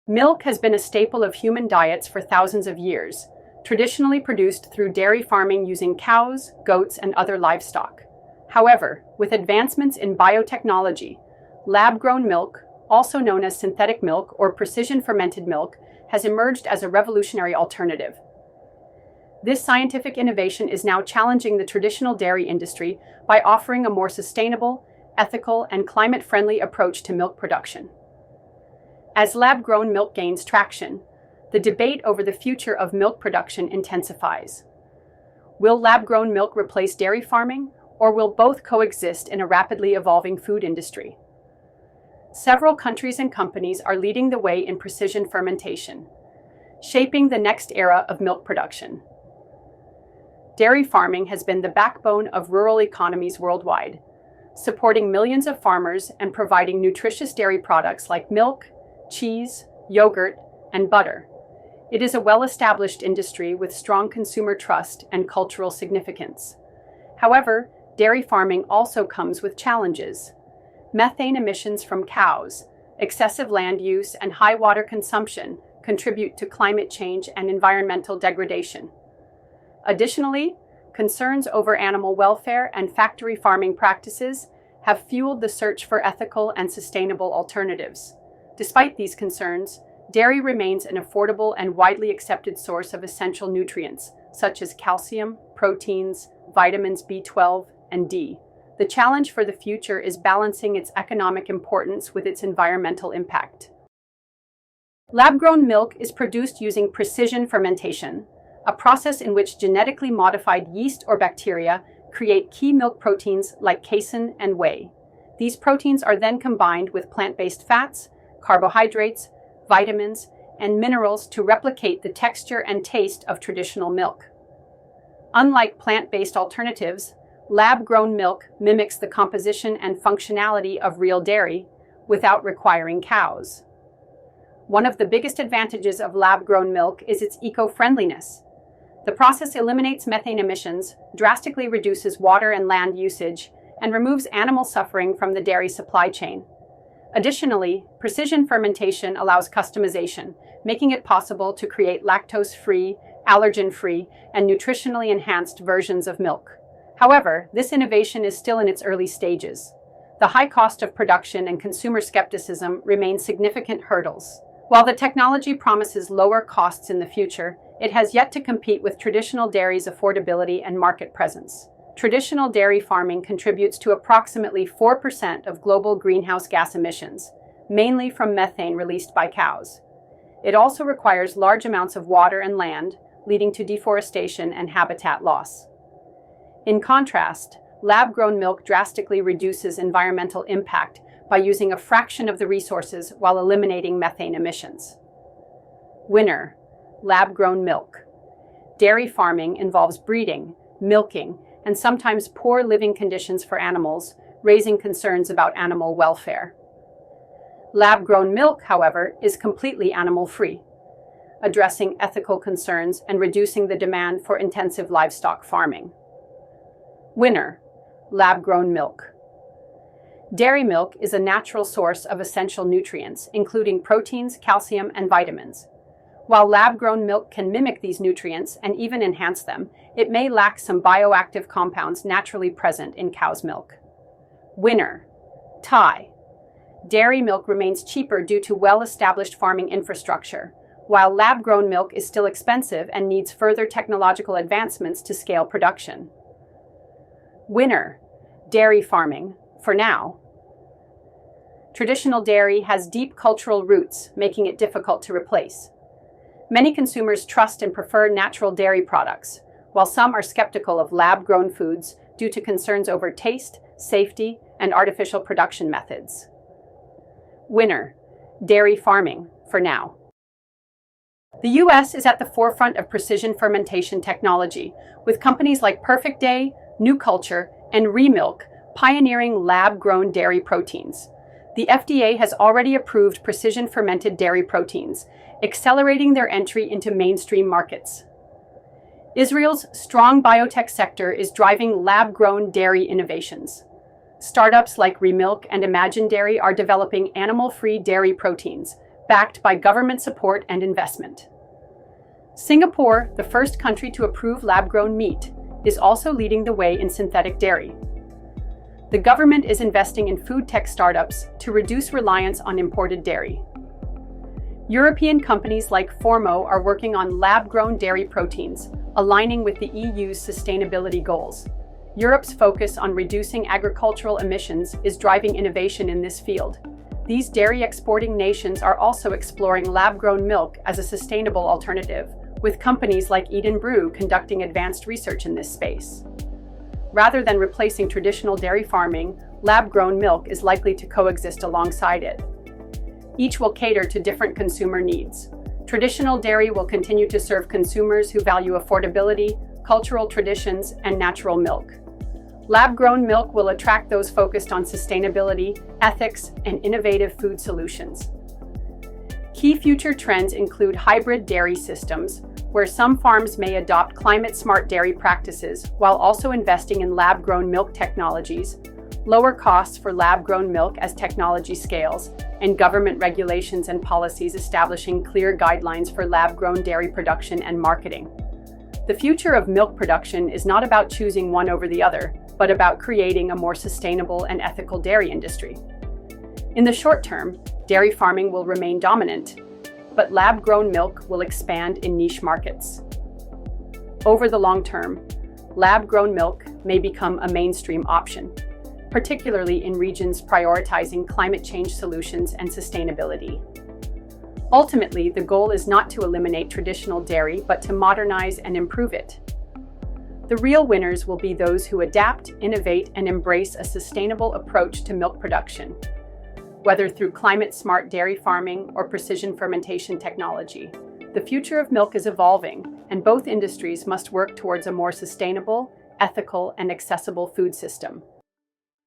Milk has been a staple of human diets for thousands of years, traditionally produced through dairy farming using cows, goats, and other livestock. However, with advancements in biotechnology, lab-grown milk, also known as synthetic milk or precision-fermented milk, has emerged as a revolutionary alternative. This scientific innovation is now challenging the traditional dairy industry by offering a more sustainable, ethical, and climate-friendly approach to milk production. As lab-grown milk gains traction, the debate over the future of milk production intensifies. Will lab-grown milk replace dairy farming, or will both coexist in a rapidly evolving food industry? Several countries and companies are leading the way in precision fermentation, shaping the next era of milk production. Dairy farming has been the backbone of rural economies worldwide, supporting millions of farmers and providing nutritious dairy products like milk, cheese, yogurt, and butter. It is a well-established industry with strong consumer trust and cultural significance. However, dairy farming also comes with challenges. Methane emissions from cows, excessive land use, and high water consumption contribute to climate change and environmental degradation. Additionally, concerns over animal welfare and factory farming practices have fueled the search for ethical and sustainable alternatives. Despite these concerns, dairy remains an affordable and widely accepted source of essential nutrients, such as calcium, proteins, vitamins B12, and D. The challenge for the future is balancing its economic importance with its environmental impact. Lab-grown milk is produced using precision fermentation, a process in which genetically modified yeast or bacteria create key milk proteins like casein and whey. These proteins are then combined with plant-based fats, carbohydrates, vitamins, and minerals to replicate the texture and taste of traditional milk. Unlike plant-based alternatives, lab-grown milk mimics the composition and functionality of real dairy without requiring cows. One of the biggest advantages of lab-grown milk is its eco-friendliness. The process eliminates methane emissions, drastically reduces water and land usage, and removes animal suffering from the dairy supply chain. Additionally, precision fermentation allows customization, making it possible to create lactose-free, allergen-free, and nutritionally enhanced versions of milk. However, this innovation is still in its early stages. The high cost of production and consumer skepticism remain significant hurdles. While the technology promises lower costs in the future, it has yet to compete with traditional dairy's affordability and market presence. Traditional dairy farming contributes to approximately 4% of global greenhouse gas emissions, mainly from methane released by cows. It also requires large amounts of water and land, leading to deforestation and habitat loss. In contrast, lab-grown milk drastically reduces environmental impact by using a fraction of the resources while eliminating methane emissions. Winner: lab-grown milk. Dairy farming involves breeding, milking, and sometimes poor living conditions for animals, raising concerns about animal welfare. Lab-grown milk, however, is completely animal-free, addressing ethical concerns and reducing the demand for intensive livestock farming. Winner: lab-grown milk. Dairy milk is a natural source of essential nutrients, including proteins, calcium, and vitamins. While lab-grown milk can mimic these nutrients and even enhance them, it may lack some bioactive compounds naturally present in cow's milk. Winner: tie. Dairy milk remains cheaper due to well-established farming infrastructure, while lab-grown milk is still expensive and needs further technological advancements to scale production. Winner: dairy farming, for now. Traditional dairy has deep cultural roots, making it difficult to replace. Many consumers trust and prefer natural dairy products, while some are skeptical of lab-grown foods due to concerns over taste, safety, and artificial production methods. Winner: dairy farming, for now. The U.S. is at the forefront of precision fermentation technology, with companies like Perfect Day, New Culture, and Remilk pioneering lab-grown dairy proteins. The FDA has already approved precision fermented dairy proteins, accelerating their entry into mainstream markets. Israel's strong biotech sector is driving lab-grown dairy innovations. Startups like Remilk and Imagine Dairy are developing animal-free dairy proteins, backed by government support and investment. Singapore, the first country to approve lab-grown meat, is also leading the way in synthetic dairy. The government is investing in food tech startups to reduce reliance on imported dairy. European companies like Formo are working on lab-grown dairy proteins, aligning with the EU's sustainability goals. Europe's focus on reducing agricultural emissions is driving innovation in this field. These dairy exporting nations are also exploring lab-grown milk as a sustainable alternative, with companies like Eden Brew conducting advanced research in this space. Rather than replacing traditional dairy farming, lab-grown milk is likely to coexist alongside it. Each will cater to different consumer needs. Traditional dairy will continue to serve consumers who value affordability, cultural traditions, and natural milk. Lab-grown milk will attract those focused on sustainability, ethics, and innovative food solutions. Key future trends include hybrid dairy systems, where some farms may adopt climate-smart dairy practices while also investing in lab-grown milk technologies, lower costs for lab-grown milk as technology scales, and government regulations and policies establishing clear guidelines for lab-grown dairy production and marketing. The future of milk production is not about choosing one over the other, but about creating a more sustainable and ethical dairy industry. In the short term, dairy farming will remain dominant, but lab-grown milk will expand in niche markets. Over the long term, lab-grown milk may become a mainstream option, particularly in regions prioritizing climate change solutions and sustainability. Ultimately, the goal is not to eliminate traditional dairy, but to modernize and improve it. The real winners will be those who adapt, innovate, and embrace a sustainable approach to milk production, whether through climate-smart dairy farming or precision fermentation technology. The future of milk is evolving, and both industries must work towards a more sustainable, ethical, and accessible food system.